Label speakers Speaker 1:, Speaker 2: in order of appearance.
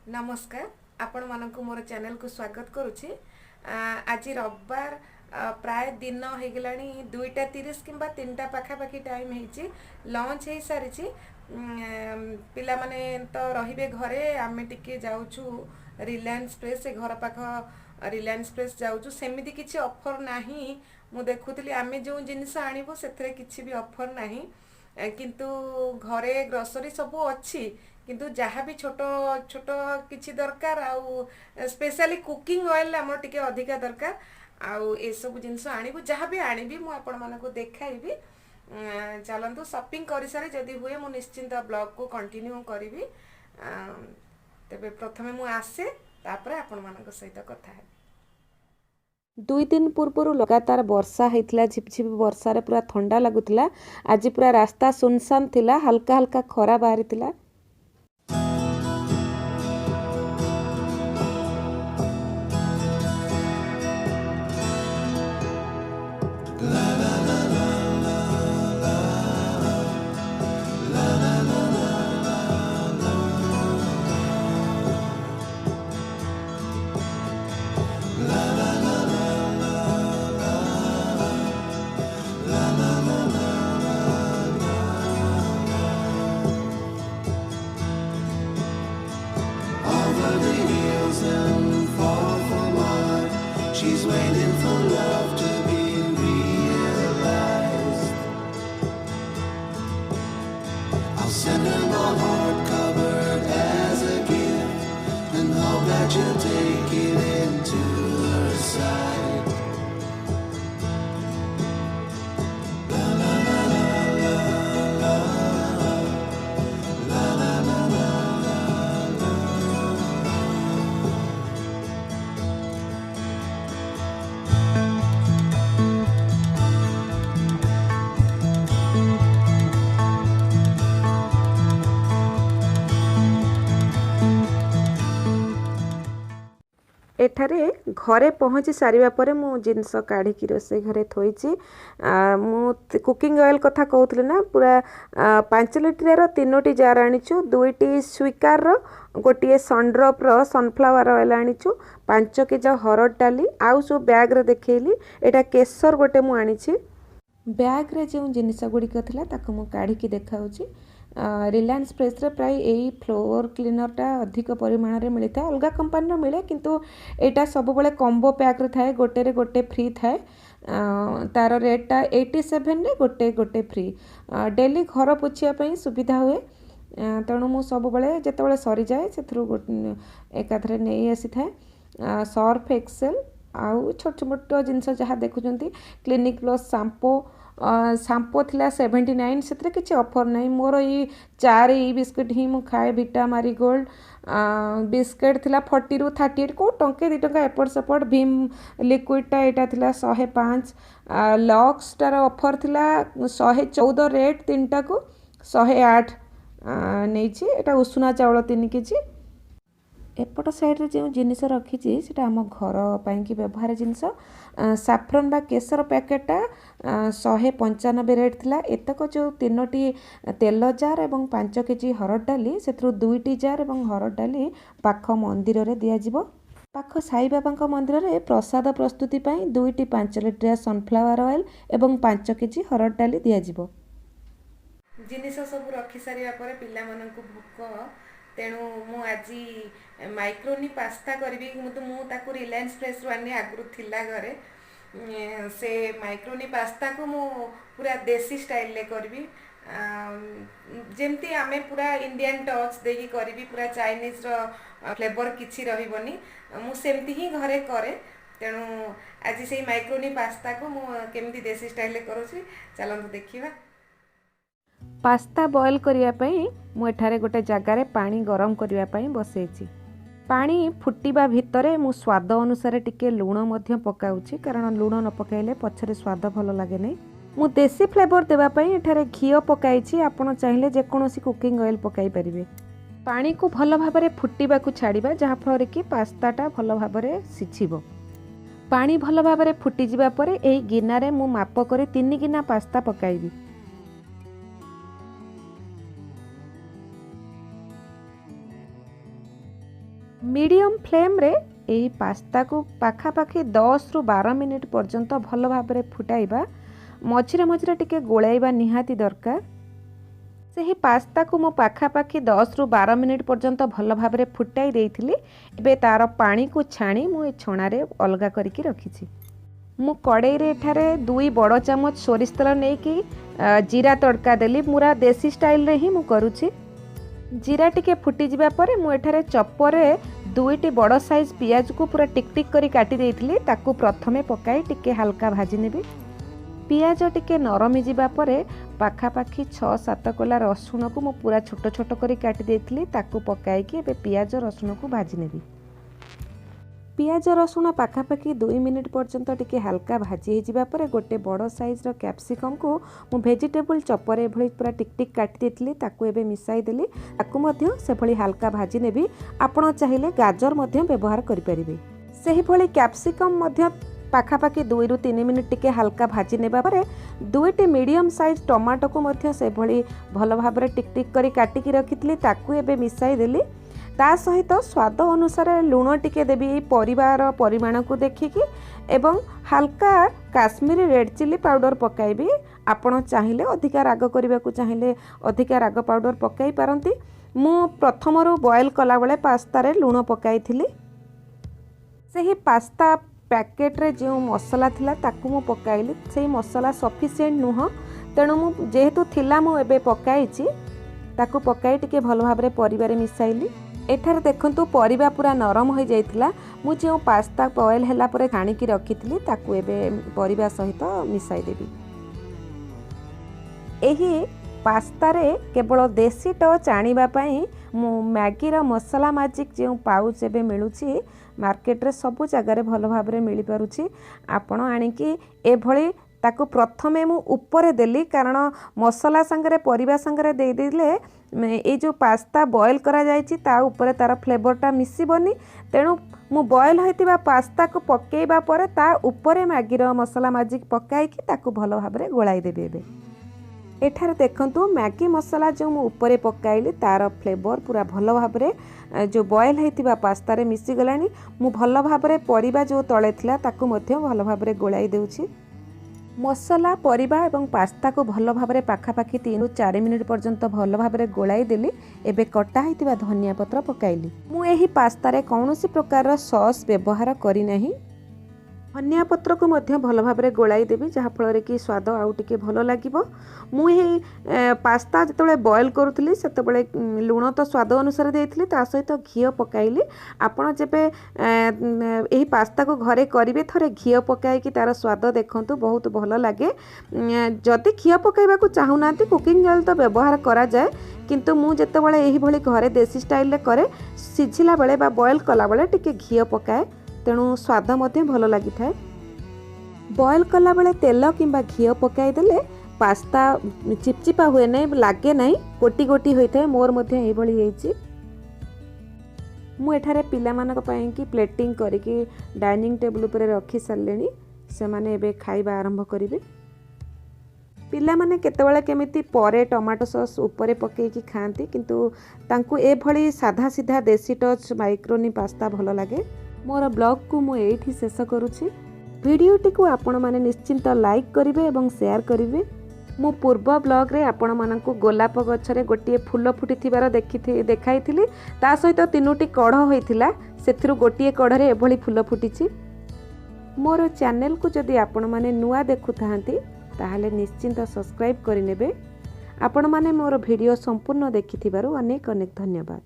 Speaker 1: नमस्कार आपण मानक मोर चैनल को स्वागत करुच्ची। आज रविवार प्राय दिन हो गलानी 2:30 कि 3टा पाखापाखि टाइम हो लंच हो सारी पिला माने तो रहिबे घरे आमे टिके जाऊचु रिलायंस फ्रेश से घर पाख रिलायंस फ्रेश जाऊचु सेमिति किछि ऑफर नाही। मु देखुतली आमे जो जिनिस आनिबो सेथरे किछि भी ऑफर नाही किंतु घरे ग्रोसरी सब अच्छी किंतु जहाँ भी छोट छोट किछि दरकार आउ स्पेशली कुकिंग ऑयल आमर टिके अधिका दरकार आउ ए सब जिनस आनिबु जहाँ भी आनिबी मु आपण मानको देखाइबी। चलंतु शॉपिंग करि सारे जदी हुए मु निश्चिंत ब्लॉग को कंटिन्यू करिवि। तबे प्रथमे मु आसे तापर आपण मानको सहित कथा है।
Speaker 2: 2 दिन पूर्व लगातार वर्षा होता झिपझिप वर्षार पूरा ठंडा लगुला। आज पूरा रास्ता सुनसान थिला, हल्का हल्का खरा बाहरी थिला।
Speaker 3: She's waiting for love to be realized. I'll send her my heart covered as a gift and hope that you'll take it into her side. La la la la la la la la la la la.
Speaker 2: एठारे घरे पहुँची सारिबा परे मु जिनस काढ़ी की रोसे घरे थोइची। मु cooking oil कथा कहूतली ना, पूरा 5 लिटर 3टी जार आनिचु, 2टी स्वीकार रो, गोटे सनड्रॉप रो सनफ्लावर ऑयल आनिचु, 5 केजी हरड़ डाली आउ सब बैग रे देखैली। एटा केसर गोटे मु आनिची। बैग रे जो जिनिस गुड़िक थिला ताको मु काढ़ी की देखाउची। रिलायंस फ्रेश रे प्राय यही फ्लोर क्लीनर टा अधिक परिमाण रे मिलता है। अलग कंपनी रो मिले किंतु एटा सब बेले कॉम्बो पैक रे थाए, गोटे रे गोटे फ्री थाए। तार रेट टा 87 रे गोटे गोटे फ्री। डेली घर पोछिया पई सुविधा हुए, तेणु मु सब बेले जते बेले सरी जाए सेथरु एकाथरे नेई आसी थाए। सर्फ एक्सेल आउ छोट छोट जिनस जहाँ देखुचंती क्लिनिक प्लस शैम्पू थिला 79, से किसी ऑफर नहीं। मोर ये 4 बिस्किट ही मु खाए, विटा मारीगोल्ड बिस्किट थिला 40 रु 38 को टंके 2 टंका एपट सेपट। भीम लिक्विडटा यहाँ थिला 105। लक्स टार ऑफर थिला 114 रेट 3टा को 108 नहीं। एटा उषुना चाउल 3 केजी। एपट साइड रे जो जिनिस रखी से आम घर पाई व्यवहार जिनिस। साफ्रन बा केसर पैकेटा 195 रेट थिला। एतक जो 3टी तेल जार एवं 5 केजी हरड़ डाली से 2टी जार एवं हरड़ डाली पाख मंदिर रे दिया जिवो। पाख साई बाबा मंदिर रे प्रसाद प्रस्तुति पाई 2टी 5 लिटर सनफ्लावर ऑयल एवं 5 केजी हरड़ डाली दिया जिवो।
Speaker 1: जिनिस सब रखी सारिया परे पिला मानकु भूख, तेणु मु आज माइक्रोनी पास्ता करी। मु ताकू रिलायंस फ्रेश रू आनी आगु थिला घरे। से माइक्रोनी पास्ता को मु पूरा देसी स्टाइल ले करी, जेमती आमे पूरा इंडियन टच देकी करी, पूरा चाइनीज रो फ्लेवर किछि रहिबनी। मु सेमती ही घरे करे, तेणु आज से माइक्रोनी पास्ता को मु केमती देसी स्टाइल ले करूची। चलंतु देखिबा।
Speaker 2: पास्ता बॉयल करिया पई मु एठारे गोटे जगार पानी गरम करिया पई बसेछि। पानी फुटिबा भितरे मु स्वाद अनुसार टिके लूण मध्य पकाउछि, कारण लूण न पकाइले पछरे स्वाद भलो लागे नै। मु देसी फ्लेवर देबा पई एठारे घियो पकाइछि। आपण चाहिले जे कोनोसी कुकिंग ऑयल पकाई परिबे। पानी को भलो भाबरे फुटिबा को छाड़िबा, जहा फल रे कि पास्ताटा भलो भाबरे सिझिबो। पानी भलो भाबरे फुटी जिबा परे एही गिनारे मु माप करे 3 गिना पास्ता पकाइबी। मीडियम फ्लेम रे यही पास्ता को पाखापाखि 10 रु 12 मिनिट पर्यंत भल भाव फुटाइबा मझिरे मझिरे टिके गोलाइबा निहाती दरकार। से पास्ता को मो पाखापाखि 10 रु 12 मिनिट पर्यंत भल भाव फुटाई देइथिली। एबे तार पानी को छाणी मु छणारे अलगा करके रखिछि। मु कड़ाई रे एठारे 2 बड़ चामच सोरिष तेल नहीं कि जीरा तड़का देली। पूरा देसी स्टाइल रे ही मु करूछि। जीरा टिके फुटी जिबा परे मु एठारे चप्परे 2टी बड़ साइज पियाज को पूरा टिक टिक करी काटी देइथिली। ताकू प्रथमे पकाई टिके हल्का भाजी नेबी। पियाज टिके नरमी जिबा परे पाखापाखि 6-7 कोला रसुण को मु पूरा छोट छोट करी काटी देइथिली। ताकू पकाई कि एबे पियाज रसुण को भाजी नेबी। पियाज रसुण पाखापाखि 2 मिनिट पर्यंत टिके हल्का भाजी हो जिबा परे गोटे बड़ साइज रो कैप्सिकम को मु वेजिटेबल चॉपर ए भली पूरा टिक टिक काटी देइथिली। ताकू एबे मिसाई देली। ताकू मध्य से भली हल्का भाजी नेबी। आपण चाहिले गाजर मध्य व्यवहार करि परिबे। सेही भली कैप्सिकम मध्य पाखापाखि 2 रु 3 मिनिट टिके हल्का भाजी नेबा परे 2टी मीडियम साइज टमाटो को मध्य से भली भल भाबरे टिक टिक करी काटी की रखितली। ताकू एबे मिसाई देली। ता सहित स्वाद अनुसार लुण टिके देबी परिवार परिमाण को देखिकी एवं हल्का काश्मीरी रेड चिली पाउडर पकाइबी। आपण चाहिले अधिका राग करबा को चाहिले अधिका राग पाउडर पकाई पारंती। मु प्रथम रु बॉयल कला बेले पास्ता रे लुण पकाई थिली। सेही पास्ता पैकेट रे जो मसला थिला ताकू मु पकाइली। सेही मसला सफिशिएंट नुह तेणु मु जेहेतु थिला मु एबे पकाइची ताकू पकाई टिके भल भाबरे परिवार मिसाइली। एठार देखंतु परिबा पूरा नरम हो जाइथिला। मु जो पास्ता बॉयल हैला परे छाणी की रखिथिली ताकू एबे परिबा सहित मिसाई देबी। एही पास्ता रे केवल देसी टच आनिबा पई मु मैगी रो मसाला मैजिक जो पाउच एबे मिलुची मार्केट रे सब जगह रे भल भाव रे मिली पारुची। आपण आनी की ए भली ताकू प्रथमे मु ऊपर देली कारण मसला संगरे परिबा संगरे दे देले ए जो पास्ता बॉयल करा जायछि ता ऊपर तार फ्लेवरटा मिसिबनी। तेणु मु बॉयल होइतिबा पास्ता को पकेइबा परे ता ऊपर मैगी रो मसला मैजिक पकाई कि ताकू भल भाव रे गोलाई देबे। एबे एठार देखंतु मैगी मसला जो मु ऊपर पकाइली तार फ्लेवर पूरा भल भाव रे जो बॉयल होइतिबा पास्ता रे मिसी गलानी। मु भल भाव रे परिबा जो तळे थिला ताकू मध्य भल भाव रे गोलाई देउछि। मसला परिबा एवं पास्ता को भल भाव रे पाखापाखि 3 रु 4 मिनिट पर्यंत भल भाव रे गोलाई देली। एबे कटा होइतिबा धनिया पत्र पकाइली। मु एही पास्ता रे कौनसी प्रकार सॉस व्यवहार करी नाही। धनिया पत्र को मध्य भल भाव रे गोलाई देबी जहा फल कि स्वाद आउ टिके भल लागिबो। मु एही पास्ता जतबे बॉयल करूथली सेतबे लुण तो स्वाद अनुसार देइथली ता सहित घियो पकाइली। आपण जेबे एही पास्ता को घरे करिवे थरे घियो पकाई कि तार स्वाद देखंतु बहुत भल लागे। जदि घियो पकाइबा को चाहुनांती कुकिंग ऑयल तो व्यवहार करा जाए किंतु मु जेतबेले एही भली घरे देसी स्टाइल रे करे सिझिला बेले बा बॉयल कला बेले टिके घियो पकाए तेणु स्वाद मध्य भल लगी थाए। बॉयल कला बेले तेल किंबा घियो पकाई देले पास्ता चिपचिपा हुए नहीं लागे नहीं गोटी गोटी होता है। मोर मध्य एही भली हेछि। मु एठारे पिला मानक पई कि प्लेटिंग करके डाइनिंग टेबल ऊपर रखी सारलेनी। से माने एबे खाइबा आरंभ करिवे। पिला माने केतेबेले केमिति परे टमाटो सॉस ऊपर पकेकी खांती किंतु तांकु ए भली साधा सीधा देसी टच माइक्रोनी पास्ता भल लागे। मोर ब्लॉग को मु एठी शेष करूछि। वीडियोटी को आपण माने निश्चिंत लाइक करिवे एवं शेयर करिवे। मु पूर्व ब्लॉग रे आपण मानकु गोलाप गछरे गोटिए फूल फुटी थिबार देखाइथिली। ता सहित 3टी कढ़ होइथिला सेथिरु गोटिए कढ़रे एभली फूल फुटिछि। मोर चैनल को जदि आपण माने नुआ देखु थांती ताहले निश्चिंत सब्सक्राइब करि नेबे। आपण माने मोर वीडियो संपूर्ण देखिथिबारु अनेक अनेक धन्यवाद।